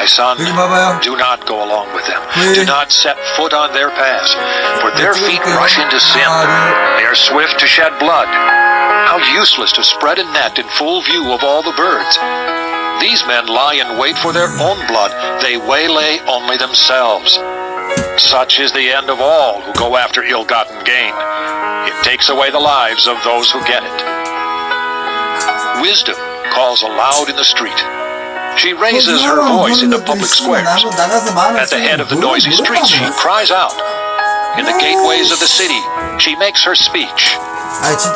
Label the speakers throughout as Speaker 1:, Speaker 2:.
Speaker 1: My son,
Speaker 2: 여기 봐봐요.
Speaker 1: do not go along with them.
Speaker 2: 네.
Speaker 1: Do not set foot on their paths, for their feet
Speaker 2: 찍을게요.
Speaker 1: rush into sin. They are swift to shed blood. How useless to spread a net in full view of all the birds. These men lie in wait for their own blood. They waylay only themselves. Such is the end of all who go after ill-gotten gain. It takes away the lives of those who get it. Wisdom calls aloud in the street. She raises her voice in the public squares. At the head of the noisy streets, she cries out. In the gateways of the city, she makes her speech.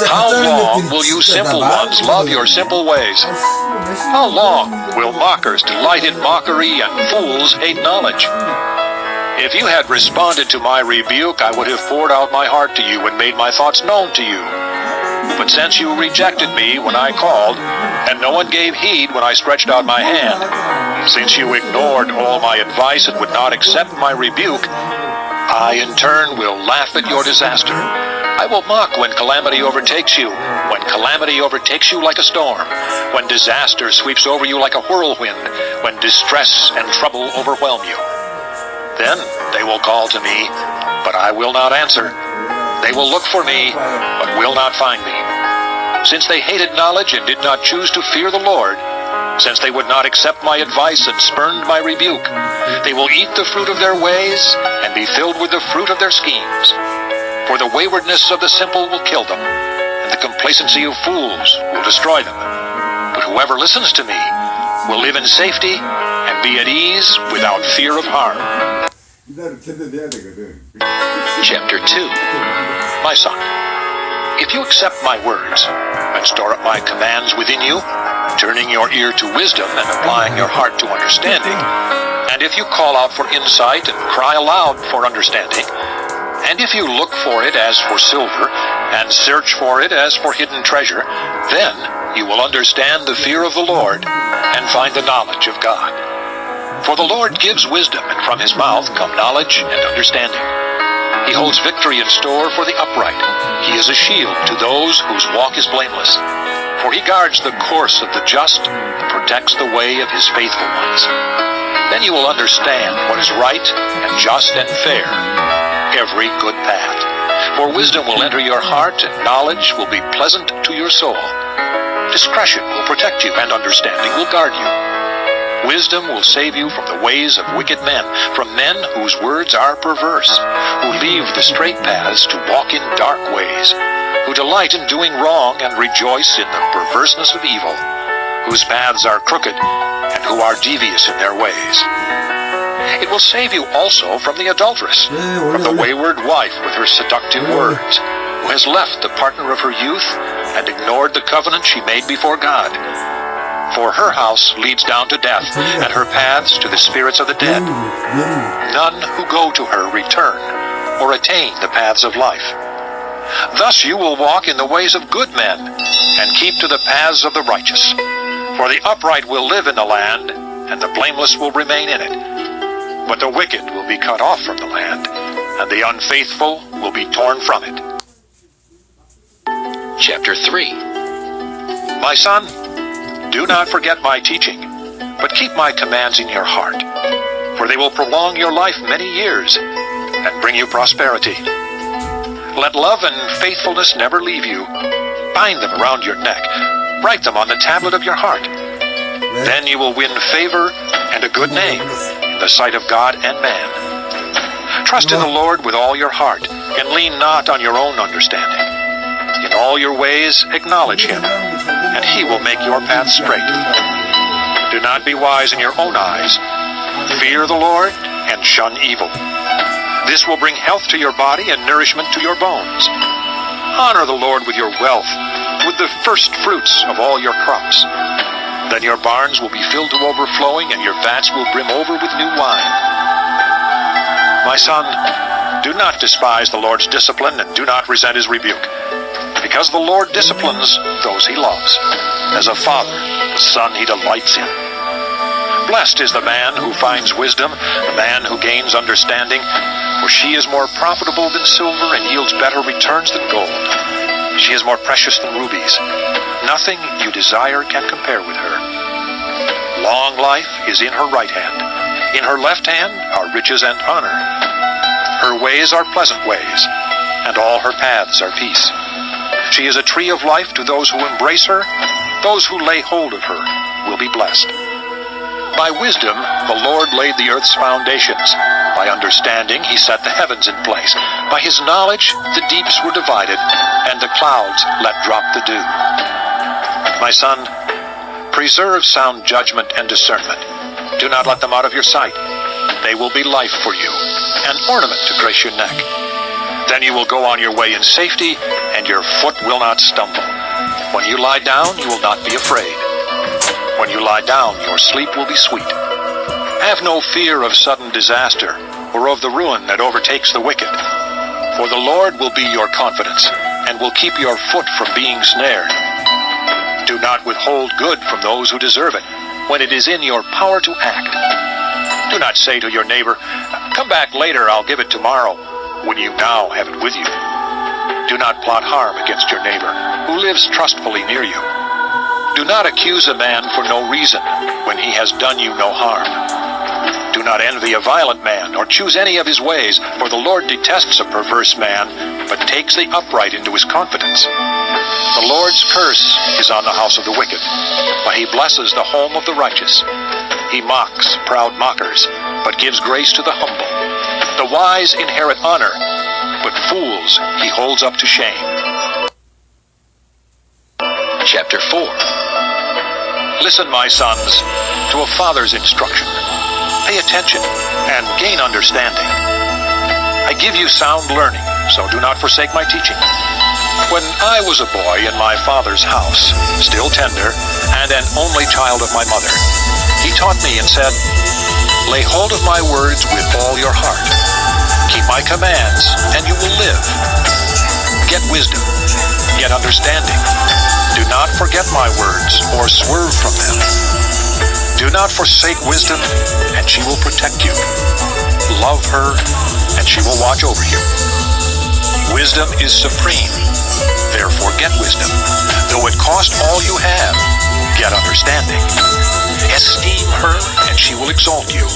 Speaker 1: How long will you simple ones love your simple ways? How long will mockers delight in mockery and fools hate knowledge? If you had responded to my rebuke, I would have poured out my heart to you and made my thoughts known to you. But since you rejected me when I called, and no one gave heed when I stretched out my hand, since you ignored all my advice and would not accept my rebuke, I in turn will laugh at your disaster. I will mock when calamity overtakes you, when calamity overtakes you like a storm, when disaster sweeps over you like a whirlwind, when distress and trouble overwhelm you. Then they will call to me, but I will not answer. They will look for me, but will not find me. Since they hated knowledge and did not choose to fear the Lord, since they would not accept my advice and spurned my rebuke, they will eat the fruit of their ways and be filled with the fruit of their schemes. For the waywardness of the simple will kill them, and the complacency of fools will destroy them. But whoever listens to me will live in safety and be at ease without fear of harm. Chapter 2. My son, if you accept my words and store up my commands within you, turning your ear to wisdom and applying your heart to understanding, and if you call out for insight and cry aloud for understanding, and if you look for it as for silver and search for it as for hidden treasure, then you will understand the fear of the Lord and find the knowledge of God. For the Lord gives wisdom, and from his mouth come knowledge and understanding. He holds victory in store for the upright. He is a shield to those whose walk is blameless. For he guards the course of the just and protects the way of his faithful ones. Then you will understand what is right and just and fair, every good path. For wisdom will enter your heart, and knowledge will be pleasant to your soul. Discretion will protect you, and understanding will guard you. Wisdom will save you from the ways of wicked men, from men whose words are perverse, who leave the straight paths to walk in dark ways, who delight in doing wrong and rejoice in the perverseness of evil, whose paths are crooked and who are devious in their ways. It will save you also from the adulteress, from the wayward wife with her seductive words, who has left the partner of her youth and ignored the covenant she made before God. For her house leads down to death, and her paths to the spirits of the dead. None who go to her return or attain the paths of life. Thus you will walk in the ways of good men, and keep to the paths of the righteous. For the upright will live in the land, and the blameless will remain in it. But the wicked will be cut off from the land, and the unfaithful will be torn from it. Chapter 3. My son, do not forget my teaching, but keep my commands in your heart, for they will prolong your life many years and bring you prosperity. Let love and faithfulness never leave you. Bind them around your neck. Write them on the tablet of your heart. Then you will win favor and a good name in the sight of God and man. Trust in the Lord with all your heart, and lean not on your own understanding. In all your ways acknowledge him, and he will make your path straight. Do not be wise in your own eyes. Fear the Lord and shun evil. This will bring health to your body and nourishment to your bones. Honor the Lord with your wealth, with the first fruits of all your crops. Then your barns will be filled to overflowing, and your vats will brim over with new wine. My son, do not despise the Lord's discipline, and do not resent his rebuke, because the Lord disciplines those he loves. As a father, the son he delights in. Blessed is the man who finds wisdom, the man who gains understanding, for she is more profitable than silver and yields better returns than gold. She is more precious than rubies. Nothing you desire can compare with her. Long life is in her right hand. In her left hand are riches and honor. Her ways are pleasant ways, and all her paths are peace. She is a tree of life to those who embrace her. Those who lay hold of her will be blessed. By wisdom, the Lord laid the earth's foundations. By understanding, he set the heavens in place. By his knowledge, the deeps were divided, and the clouds let drop the dew. My son, preserve sound judgment and discernment. Do not let them out of your sight. They will be life for you, an ornament to grace your neck. Then you will go on your way in safety, and your foot will not stumble. When you lie down, you will not be afraid. When you lie down, your sleep will be sweet. Have no fear of sudden disaster, or of the ruin that overtakes the wicked. For the Lord will be your confidence, and will keep your foot from being snared. Do not withhold good from those who deserve it, when it is in your power to act. Do not say to your neighbor, "Come back later, I'll give it tomorrow," when you now have it with you. Do not plot harm against your neighbor, who lives trustfully near you. Do not accuse a man for no reason, when he has done you no harm. Do not envy a violent man, or choose any of his ways, for the Lord detests a perverse man, but takes the upright into his confidence. The Lord's curse is on the house of the wicked, but he blesses the home of the righteous. He mocks proud mockers, but gives grace to the humble. The wise inherit honor, but fools he holds up to shame. Chapter 4. Listen, my sons, to a father's instruction. Pay attention and gain understanding. I give you sound learning, so do not forsake my teaching. When I was a boy in my father's house, still tender, and an only child of my mother, he taught me and said, "Lay hold of my words with all your heart. Keep my commands, and you will live. Get wisdom, get understanding. Do not forget my words or swerve from them. Do not forsake wisdom, and she will protect you. Love her, and she will watch over you. Wisdom is supreme, therefore get wisdom. Though it cost all you have, get understanding. Esteem her, and she will exalt you.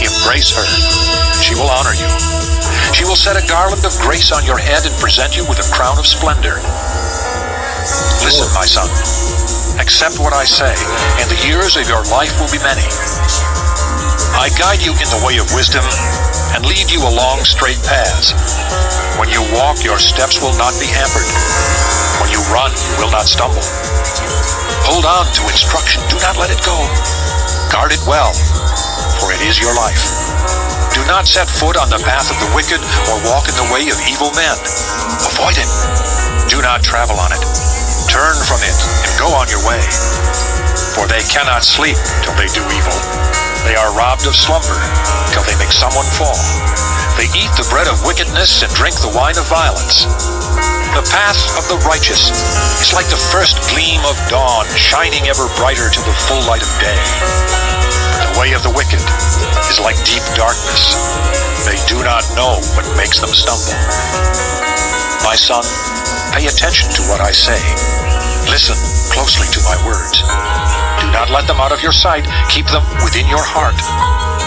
Speaker 1: Embrace her, and she will honor you. She will set a garland of grace on your head and present you with a crown of splendor. Listen, my son. Accept what I say, and the years of your life will be many. I guide you in the way of wisdom and lead you along straight paths. When you walk, your steps will not be hampered. When you run, you will not stumble. Hold on to instruction. Do not let it go. Guard it well, for it is your life. Do not set foot on the path of the wicked or walk in the way of evil men. Avoid it. Do not travel on it. Turn from it and go on your way. For they cannot sleep till they do evil. They are robbed of slumber till they make someone fall. They eat the bread of wickedness and drink the wine of violence. The path of the righteous is like the first gleam of dawn, shining ever brighter to the full light of day. The way of the wicked is like deep darkness. They do not know what makes them stumble. My son, pay attention to what I say. Listen closely to my words. Do not let them out of your sight. Keep them within your heart.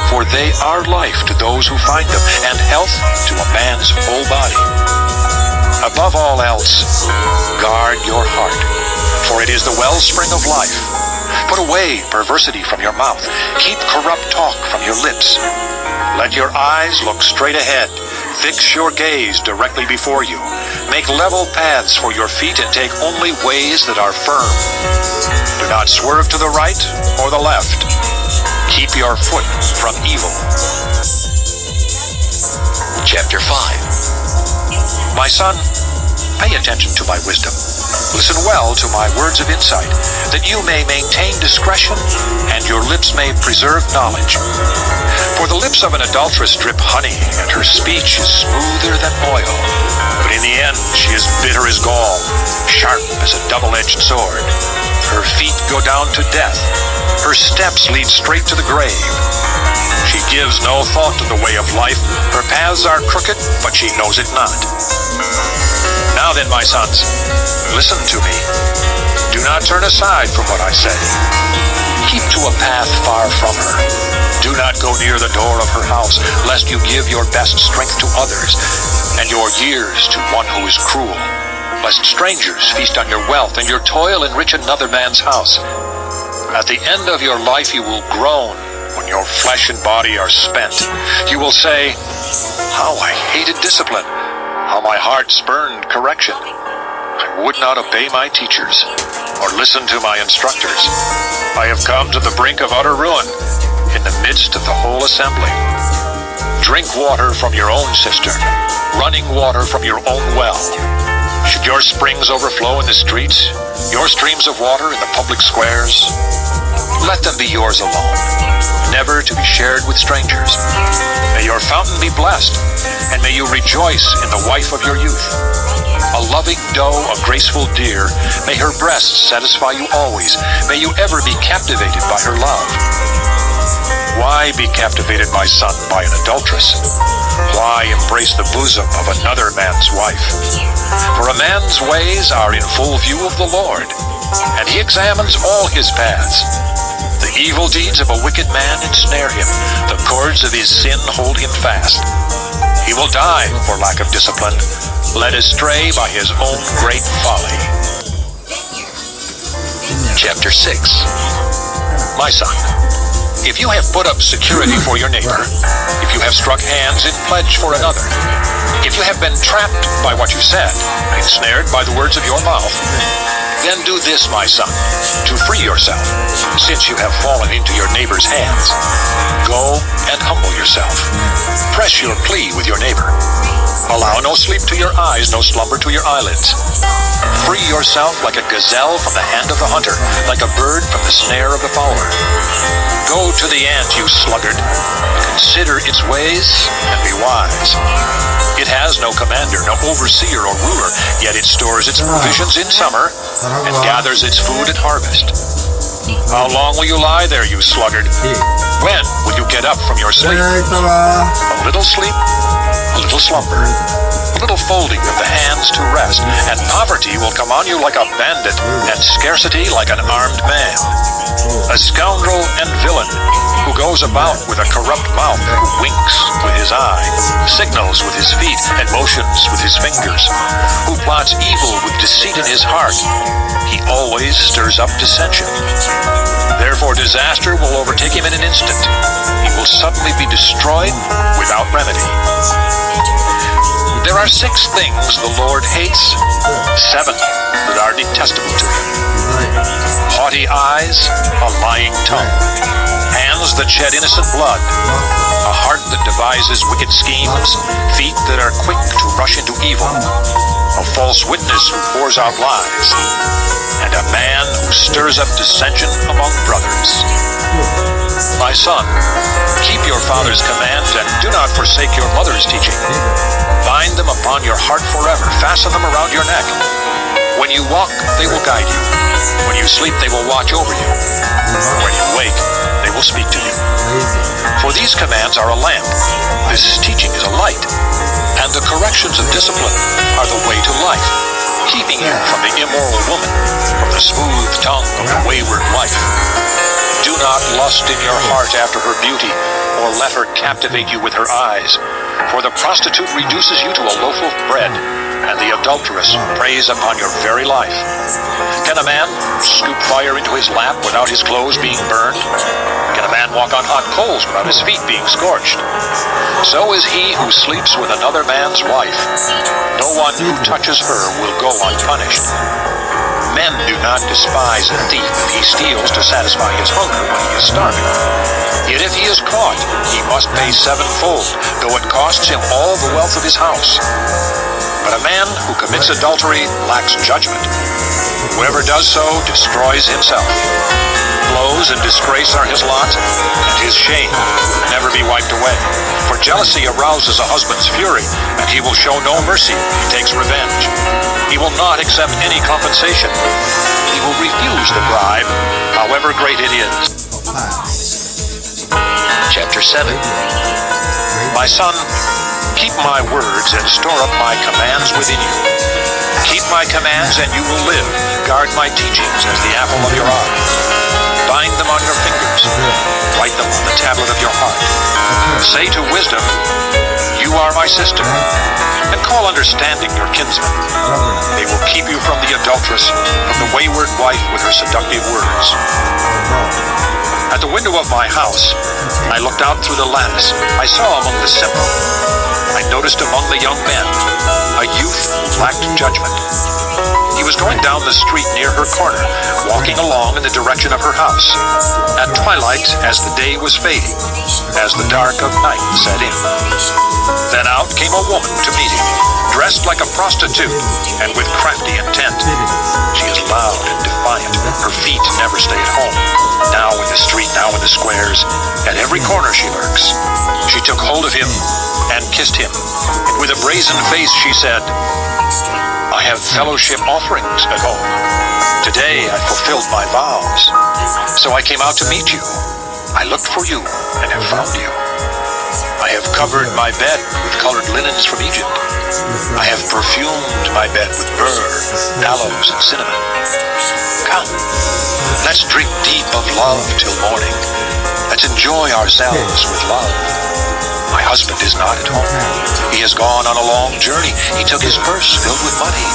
Speaker 1: For they are life to those who find them, and health to a man's whole body. Above all else, guard your heart, for it is the wellspring of life. Put away perversity from your mouth. Keep corrupt talk from your lips. Let your eyes look straight ahead. Fix your gaze directly before you. Make level paths for your feet and take only ways that are firm. Do not swerve to the right or the left. Keep your foot from evil. Chapter 5. My son, pay attention to my wisdom. Listen well to my words of insight, that you may maintain discretion and your lips may preserve knowledge. For the lips of an adulteress drip honey, and her speech is smoother than oil. But in the end she is bitter as gall, sharp as a double-edged sword. Her feet go down to death. Her steps lead straight to the grave. She gives no thought to the way of life. Her paths are crooked, but she knows it not. Now then, my sons, listen to me. Do not turn aside from what I say. Keep to a path far from her. Do not go near the door of her house, lest you give your best strength to others, and your years to one who is cruel, lest strangers feast on your wealth, and your toil enrich another man's house. At the end of your life you will groan when your flesh and body are spent. You will say, "How I hated discipline, how my heart spurned correction. I would not obey my teachers, or listen to my instructors. I have come to the brink of utter ruin, in the midst of the whole assembly. Drink water from your own cistern, running water from your own well. Should your springs overflow in the streets, your streams of water in the public squares? Let them be yours alone, never to be shared with strangers. May your fountain be blessed, and may you rejoice in the wife of your youth. A loving doe, a graceful deer, may her breasts satisfy you always. May you ever be captivated by her love. Why be captivated, my son, by an adulteress? Why embrace the bosom of another man's wife? For a man's ways are in full view of the Lord, and he examines all his paths. The evil deeds of a wicked man ensnare him. The cords of his sin hold him fast. He will die for lack of discipline, led astray by his own great folly. Chapter 6. My son, if you have put up security for your neighbor, if you have struck hands in pledge for another, if you have been trapped by what you said, ensnared by the words of your mouth, then do this, my son, to free yourself, since you have fallen into your neighbor's hands. Go and humble yourself. Press your plea with your neighbor. Allow no sleep to your eyes, no slumber to your eyelids. Free yourself like a gazelle from the hand of the hunter, like a bird from the snare of the fowler. Go to the ant, you sluggard. Consider its ways and be wise. It has no commander, no overseer or ruler, yet it stores its provisions in summer and gathers its food at harvest. How long will you lie there, you sluggard? When will you get up from your sleep? A little sleep, a little slumber, a little folding of the hands to rest, and poverty will come on you like a bandit, and scarcity like an armed man. A scoundrel and villain, who goes about with a corrupt mouth, who winks with his eye, signals with his feet, and motions with his fingers, who plots evil with deceit in his heart. He always stirs up dissension. Therefore disaster will overtake him in an instant. He will suddenly be destroyed without remedy. There are 6 things the Lord hates, 7 that are detestable to him: haughty eyes, a lying tongue, hands that shed innocent blood, a heart that devises wicked schemes, feet that are quick to rush into evil, a false witness who pours out lies, and a man who stirs up dissension among brothers. My son, keep your father's commands and do not forsake your mother's teaching. Bind them upon your heart forever. Fasten them around your neck. When you walk, they will guide you. When you sleep, they will watch over you. When you wake, they will speak to you. For these commands are a lamp. This teaching is a light. And the corrections of discipline are the way to life, keeping you from the immoral woman, from the smooth tongue of the wayward wife. Do not lust in your heart after her beauty, or let her captivate you with her eyes. For the prostitute reduces you to a loaf of bread, and the adulteress preys upon your very life. Can a man scoop fire into his lap without his clothes being burned? Can a man walk on hot coals without his feet being scorched? So is he who sleeps with another man's wife. No one who touches her will go unpunished. Men do not despise a thief if he steals to satisfy his hunger when he is starving. Yet if he is caught, he must pay 7-fold, though it costs him all the wealth of his house. But a man who commits adultery lacks judgment. Whoever does so destroys himself. Blows and disgrace are his lot, and his shame will never be wiped away. For jealousy arouses a husband's fury, and he will show no mercy when he takes revenge. He will not accept any compensation. He will refuse the bribe, however great it is. Chapter 7. My son, keep my words and store up my commands within you. Keep my commands and you will live. Guard my teachings as the apple of your eye. Bind them on your fingers. Write them on the tablet of your heart. Say to wisdom, you are my sister. And call understanding your kinsman. They will keep you from the adulteress, from the wayward wife with her seductive words. At the window of my house, I looked out through the lattice. I saw among the simple. I noticed among the young men a youth who lacked judgment. He was going down the street near her corner, walking along in the direction of her house. At twilight, as the day was fading, as the dark of night set in. Then out came a woman to meet him, dressed like a prostitute and with crafty intent. She is loud and defiant. Her feet never stay at home. Now in the street, now in the squares. At every corner she lurks. She took hold of him and kissed him. And with a brazen face she said, I have fellowship offerings at home. Today I fulfilled my vows. So I came out to meet you. I looked for you and have found you. I have covered my bed with colored linens from Egypt. I have perfumed my bed with myrrh, aloes, and cinnamon. Come, let's drink deep of love till morning. Let's enjoy ourselves with love. My husband is not at home. He has gone on a long journey. He took his purse filled with money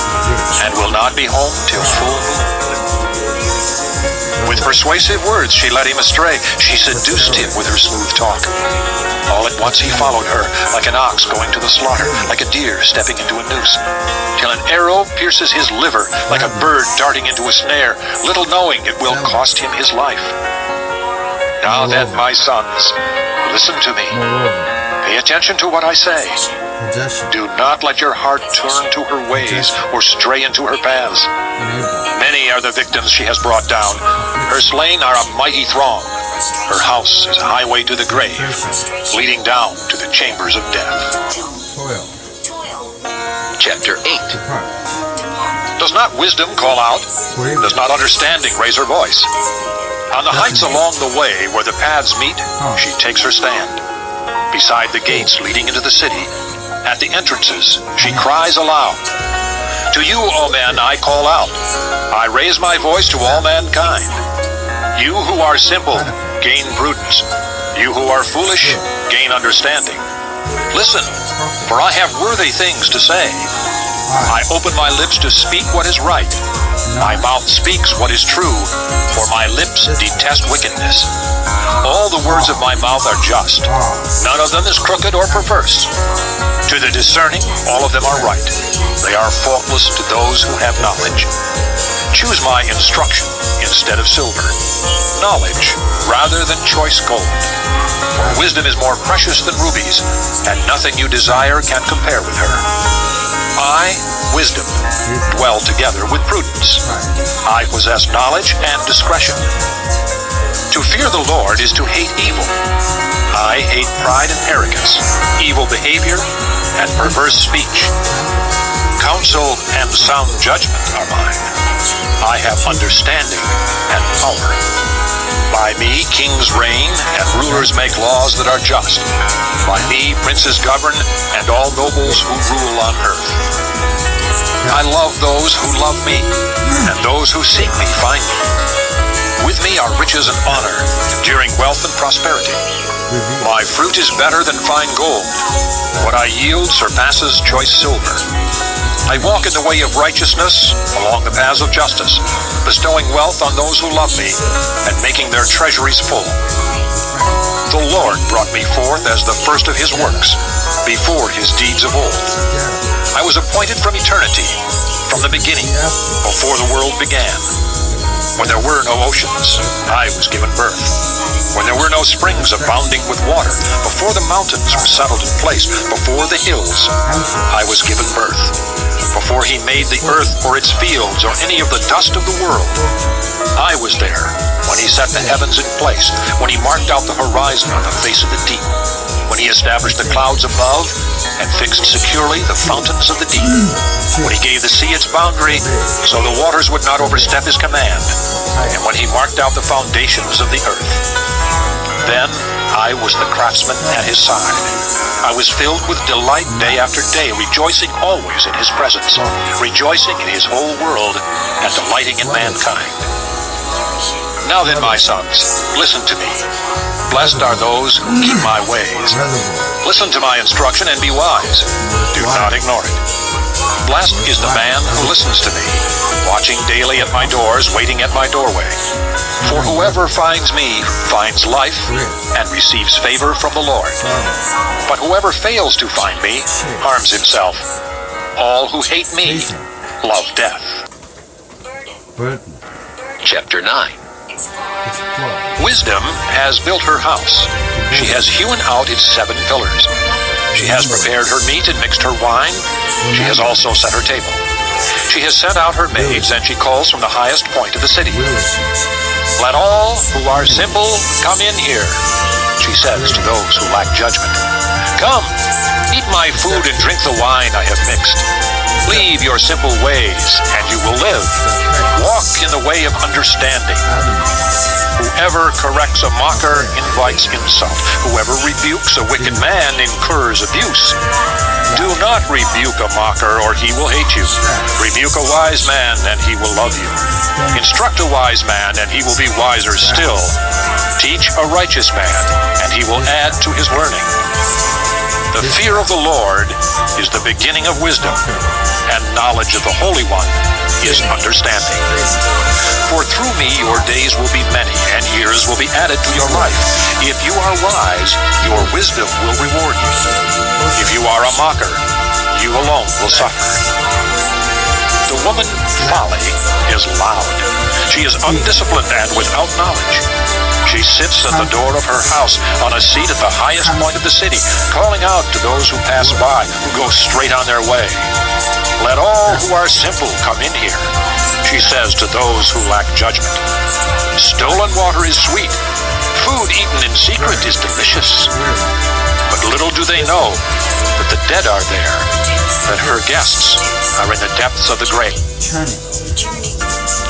Speaker 1: and will not be home till full moon. With persuasive words she led him astray. She seduced him with her smooth talk. All at once he followed her, like an ox going to the slaughter, like a deer stepping into a noose, till an arrow pierces his liver, like a bird darting into a snare, little knowing it will cost him his life. Now then, my sons, listen to me. Pay attention to what I say. Do not let your heart turn to her ways or stray into her paths. Many are the victims she has brought down. Her slain are a mighty throng. Her house is a highway to the grave, leading down to the chambers of death. Chapter 8. Does not wisdom call out? Does not understanding raise her voice? On the heights along the way where the paths meet, she takes her stand. Beside the gates leading into the city, at the entrances, she cries aloud. To you, O men, I call out. I raise my voice to all mankind. You who are simple, gain prudence. You who are foolish, gain understanding. Listen, for I have worthy things to say. I open my lips to speak what is right. My mouth speaks what is true, for my lips detest wickedness. All the words of my mouth are just. None of them is crooked or perverse. To the discerning, all of them are right. They are faultless to those who have knowledge. Choose my instruction instead of silver, knowledge rather than choice gold. For wisdom is more precious than rubies, and nothing you desire can compare with her. I, wisdom, dwell together with prudence. I possess knowledge and discretion. To fear the Lord is to hate evil. I hate pride and arrogance, evil behavior, and perverse speech. Counsel and sound judgment are mine. I have understanding and power. By me kings reign and rulers make laws that are just. By me princes govern and all nobles who rule on earth. I love those who love me, and those who seek me find me. With me are riches and honor, enduring wealth and prosperity. My fruit is better than fine gold. What I yield surpasses choice silver. I walk in the way of righteousness along the paths of justice, bestowing wealth on those who love me and making their treasuries full. The Lord brought me forth as the first of his works, before his deeds of old. I was appointed from eternity, from the beginning, before the world began. When there were no oceans, I was given birth. When there were no springs abounding with water, before the mountains were settled in place, before the hills, I was given birth. Before he made the earth or its fields or any of the dust of the world, I was there. When he set the heavens in place, when he marked out the horizon on the face of the deep, when he established the clouds above and fixed securely the fountains of the deep, when he gave the sea its boundary so the waters would not overstep his command, and when he marked out the foundations of the earth. Then I was the craftsman at his side. I was filled with delight day after day, rejoicing always in his presence, rejoicing in his whole world, and delighting in mankind. Now then, my sons, listen to me. Blessed are those who keep my ways. Listen to my instruction and be wise. Do not ignore it. Blessed is the man who listens to me, watching daily at my doors, waiting at my doorway. For whoever finds me finds life and receives favor from the Lord. But whoever fails to find me harms himself. All who hate me love death. Chapter 9. Wisdom has built her house. She has hewn out its 7 pillars. She has prepared her meat and mixed her wine. She has also set her table. She has sent out her maids, and she calls from the highest point of the city. Let all who are simple come in here, she says to those who lack judgment. Come, eat my food and drink the wine I have mixed. Leave your simple ways, and you will live. Walk in the way of understanding. Whoever corrects a mocker invites insult. Whoever rebukes a wicked man incurs abuse. Do not rebuke a mocker, or he will hate you. Rebuke a wise man, and he will love you. Instruct a wise man, and he will be wiser still. Teach a righteous man, and he will add to his learning. The fear of the Lord is the beginning of wisdom, and knowledge of the Holy One is understanding. For through me your days will be many, and years will be added to your life. If you are wise, your wisdom will reward you. If you are a mocker, you alone will suffer. The woman folly is loud. She is undisciplined and without knowledge. She sits at the door of her house on a seat at the highest point of the city, calling out to those who pass by, who go straight on their way. Let all who are simple come in here, she says to those who lack judgment. Stolen water is sweet. Food eaten in secret is delicious. But little do they know that the dead are there, that her guests are in the depths of the grave.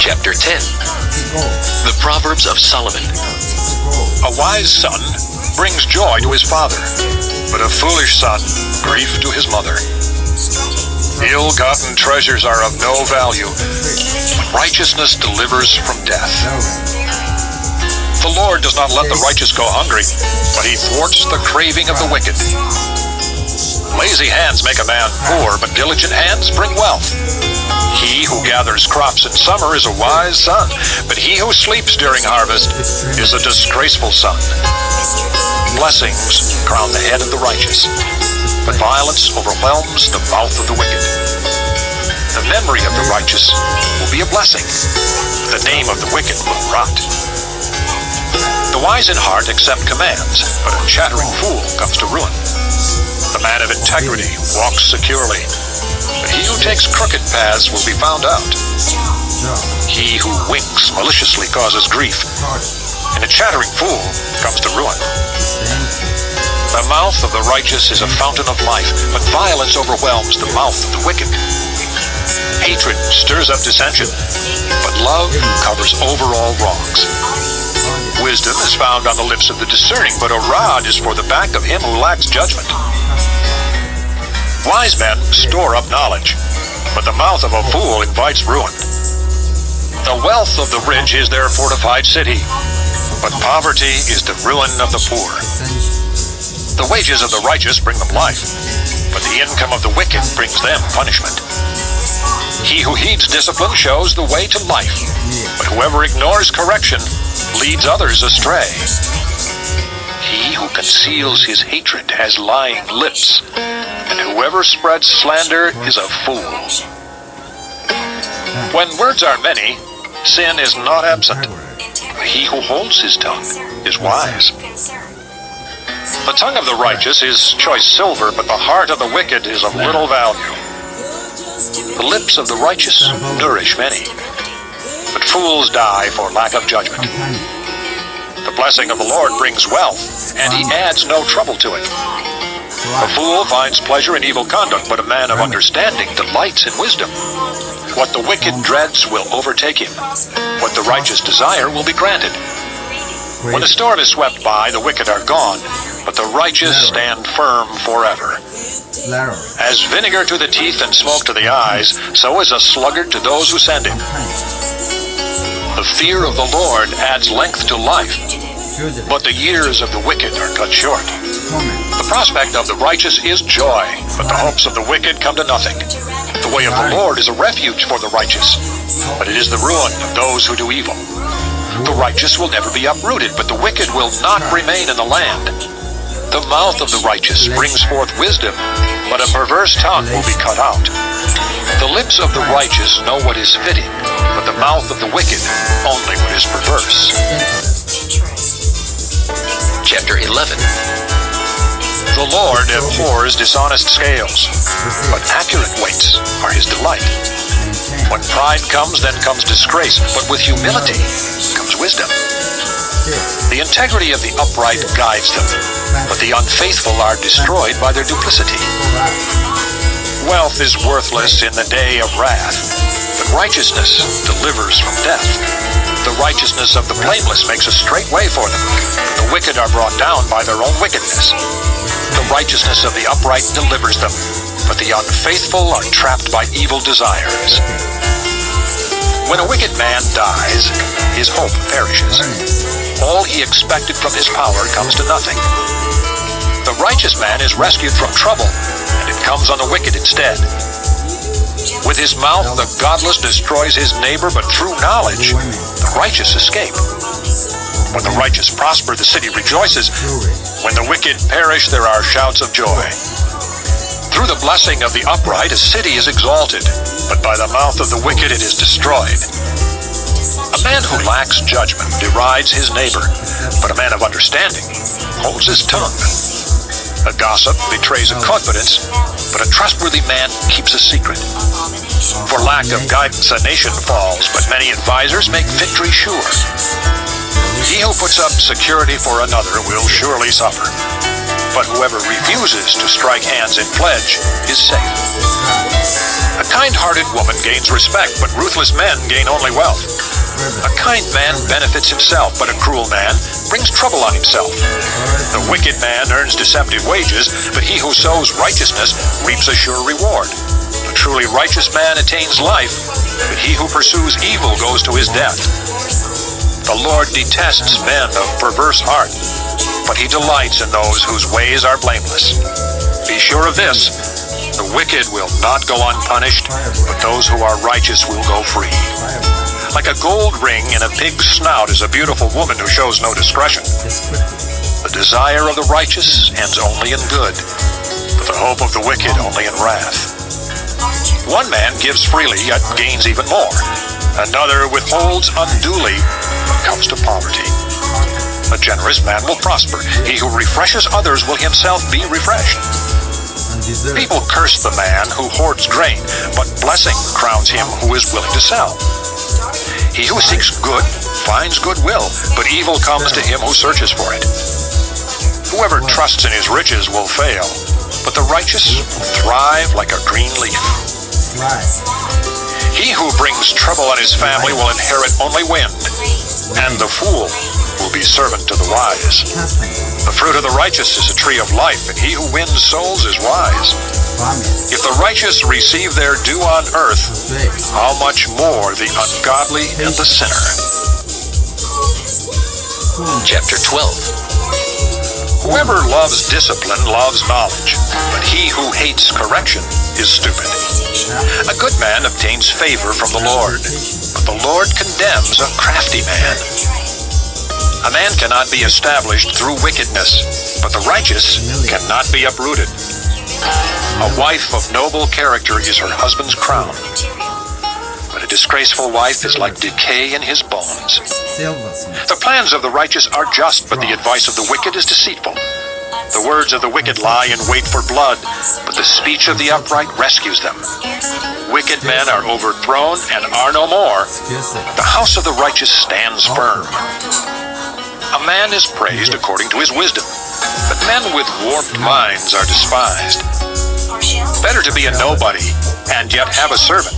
Speaker 1: Chapter 10. The Proverbs of Solomon. A wise son brings joy to his father, but a foolish son grief to his mother. Ill-gotten treasures are of no value, but righteousness delivers from death. The Lord does not let the righteous go hungry, but he thwarts the craving of the wicked. Lazy hands make a man poor, but diligent hands bring wealth. He who gathers crops in summer is a wise son, but he who sleeps during harvest is a disgraceful son. Blessings crown the head of the righteous, but violence overwhelms the mouth of the wicked. The memory of the righteous will be a blessing, but the name of the wicked will rot. The wise in heart accept commands, but a chattering fool comes to ruin. The man of integrity walks securely, but he who takes crooked paths will be found out. He who winks maliciously causes grief, and a chattering fool comes to ruin. The mouth of the righteous is a fountain of life, but violence overwhelms the mouth of the wicked. Hatred stirs up dissension, but love covers over all wrongs. Wisdom is found on the lips of the discerning, but a rod is for the back of him who lacks judgment. Wise men store up knowledge, but the mouth of a fool invites ruin. The wealth of the rich is their fortified city, but poverty is the ruin of the poor. The wages of the righteous bring them life, but the income of the wicked brings them punishment. He who heeds discipline shows the way to life, but whoever ignores correction leads others astray. He who conceals his hatred has lying lips, and whoever spreads slander is a fool. When words are many, sin is not absent. He who holds his tongue is wise. The tongue of the righteous is choice silver, but the heart of the wicked is of little value. The lips of the righteous nourish many, but fools die for lack of judgment. The blessing of the Lord brings wealth, and he adds no trouble to it. A fool finds pleasure in evil conduct, but a man of understanding delights in wisdom. What the wicked dreads will overtake him. What the righteous desire will be granted. When the storm is swept by, the wicked are gone, but the righteous stand firm forever. As vinegar to the teeth and smoke to the eyes, so is a sluggard to those who send him. The fear of the Lord adds length to life, but the years of the wicked are cut short. The prospect of the righteous is joy, but the hopes of the wicked come to nothing. The way of the Lord is a refuge for the righteous, but it is the ruin of those who do evil. The righteous will never be uprooted, but the wicked will not remain in the land. The mouth of the righteous brings forth wisdom, but a perverse tongue will be cut out. The lips of the righteous know what is fitting, but the mouth of the wicked only what is perverse. Chapter 11. The Lord abhors dishonest scales, but accurate weights are his delight. When pride comes, then comes disgrace, but with humility comes wisdom. The integrity of the upright guides them, but the unfaithful are destroyed by their duplicity. Wealth is worthless in the day of wrath, but righteousness delivers from death. The righteousness of the blameless makes a straight way for them. The wicked are brought down by their own wickedness. The righteousness of the upright delivers them, but the unfaithful are trapped by evil desires. When a wicked man dies, his hope perishes. All he expected from his power comes to nothing. The righteous man is rescued from trouble, and it comes on the wicked instead. With his mouth, the godless destroys his neighbor, but through knowledge, the righteous escape. When the righteous prosper, the city rejoices. When the wicked perish, there are shouts of joy. Through the blessing of the upright, a city is exalted, but by the mouth of the wicked it is destroyed. A man who lacks judgment derides his neighbor, but a man of understanding holds his tongue. A gossip betrays a confidence, but a trustworthy man keeps a secret. For lack of guidance, a nation falls, but many advisers make victory sure. He who puts up security for another will surely suffer, but whoever refuses to strike hands in pledge is safe. A kind-hearted woman gains respect, but ruthless men gain only wealth. A kind man benefits himself, but a cruel man brings trouble on himself. The wicked man earns deceptive wages, but he who sows righteousness reaps a sure reward. A truly righteous man attains life, but he who pursues evil goes to his death. The Lord detests men of perverse heart, but he delights in those whose ways are blameless. Be sure of this, the wicked will not go unpunished, but those who are righteous will go free. Like a gold ring in a pig's snout is a beautiful woman who shows no discretion. The desire of the righteous ends only in good, but the hope of the wicked only in wrath. One man gives freely, yet gains even more. Another withholds unduly, but comes to poverty. A generous man will prosper. He who refreshes others will himself be refreshed. People curse the man who hoards grain, but blessing crowns him who is willing to sell. He who seeks good finds goodwill, but evil comes to him who searches for it. Whoever trusts in his riches will fail, but the righteous will thrive like a green leaf. He who brings trouble on his family will inherit only wind, and the fool will be servant to the wise. The fruit of the righteous is a tree of life, and he who wins souls is wise. If the righteous receive their due on earth, how much more the ungodly and the sinner? Chapter 12. Whoever loves discipline loves knowledge, but he who hates correction is stupid. A good man obtains favor from the Lord, but the Lord condemns a crafty man. A man cannot be established through wickedness, but the righteous cannot be uprooted. A wife of noble character is her husband's crown, but a disgraceful wife is like decay in his bones. The plans of the righteous are just, but the advice of the wicked is deceitful. The words of the wicked lie in wait for blood, but the speech of the upright rescues them. Wicked men are overthrown and are no more, but the house of the righteous stands firm. A man is praised according to his wisdom, but men with warped minds are despised. Better to be a nobody and yet have a servant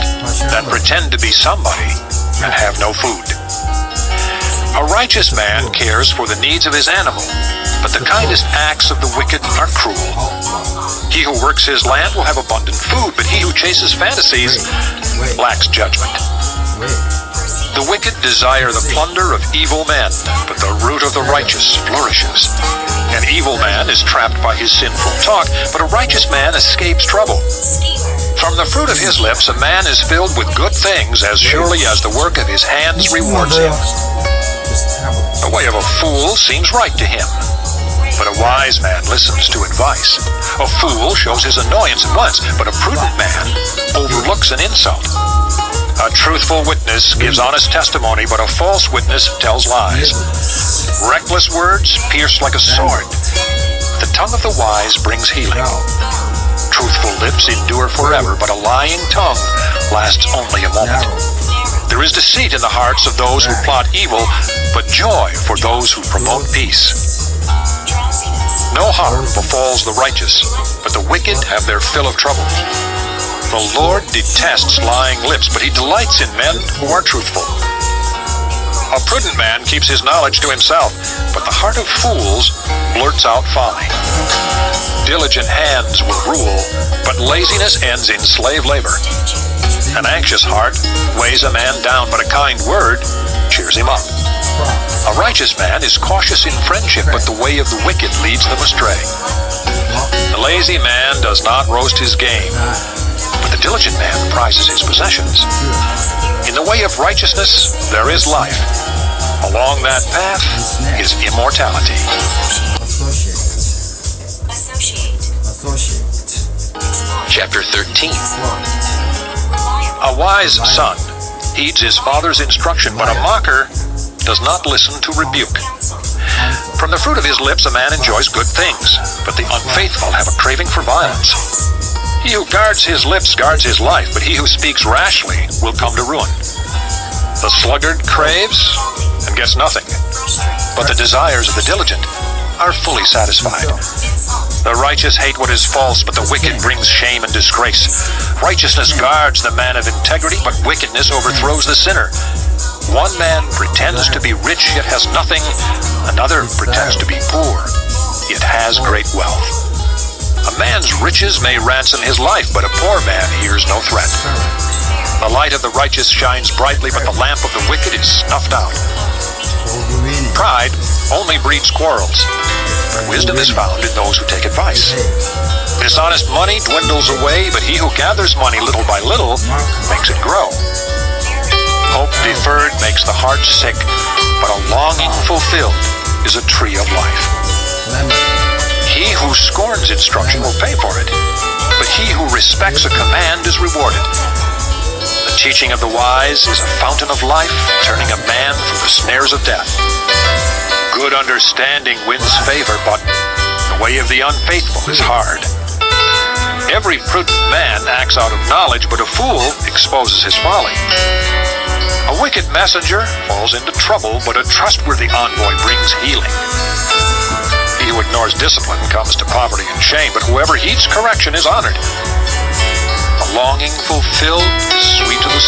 Speaker 1: than pretend to be somebody and have no food. A righteous man cares for the needs of his animal, but the kindest acts of the wicked are cruel. He who works his land will have abundant food, but he who chases fantasies lacks judgment. The wicked desire the plunder of evil men, but the root of the righteous flourishes. An evil man is trapped by his sinful talk, but a righteous man escapes trouble. From the fruit of his lips a man is filled with good things, as surely as the work of his hands rewards him. The way of a fool seems right to him, but a wise man listens to advice. A fool shows his annoyance at once, but a prudent man overlooks an insult. A truthful witness gives honest testimony, but a false witness tells lies. Reckless words pierce like a sword. The tongue of the wise brings healing. Truthful lips endure forever, but a lying tongue lasts only a moment. There is deceit in the hearts of those who plot evil, but joy for those who promote peace. No harm befalls the righteous, but the wicked have their fill of trouble. The Lord detests lying lips, but he delights in men who are truthful. A prudent man keeps his knowledge to himself, but the heart of fools blurts out folly. Diligent hands will rule, but laziness ends in slave labor. An anxious heart weighs a man down, but a kind word cheers him up. A righteous man is cautious in friendship, but the way of the wicked leads them astray. The lazy man does not roast his game, but the diligent man prizes his possessions. In the way of righteousness there is life. Along that path is immortality. Chapter 13. A wise son heeds his father's instruction, but a mocker does not listen to rebuke. From the fruit of his lips a man enjoys good things, but the unfaithful have a craving for violence. He who guards his lips guards his life, but he who speaks rashly will come to ruin. The sluggard craves and gets nothing, but the desires of the diligent are fully satisfied. The righteous hate what is false, but the wicked brings shame and disgrace. Righteousness guards the man of integrity, but wickedness overthrows the sinner. One man pretends to be rich, yet has nothing. Another pretends to be poor, yet has great wealth. A man's riches may ransom his life, but a poor man hears no threat. The light of the righteous shines brightly, but the lamp of the wicked is snuffed out. Pride only breeds quarrels, but wisdom is found in those who take advice. Dishonest money dwindles away, but he who gathers money little by little makes it grow. Hope deferred makes the heart sick, but a longing fulfilled is a tree of life. He who scorns instruction will pay for it, but he who respects a command is rewarded. The teaching of the wise is a fountain of life, turning a man from the snares of death. Good understanding wins favor, but the way of the unfaithful is hard. Every prudent man acts out of knowledge, but a fool exposes his folly. A wicked messenger falls into trouble, but a trustworthy envoy brings healing. He who ignores discipline comes to poverty and shame, but whoever heeds correction is honored. A longing fulfilled is sweet to the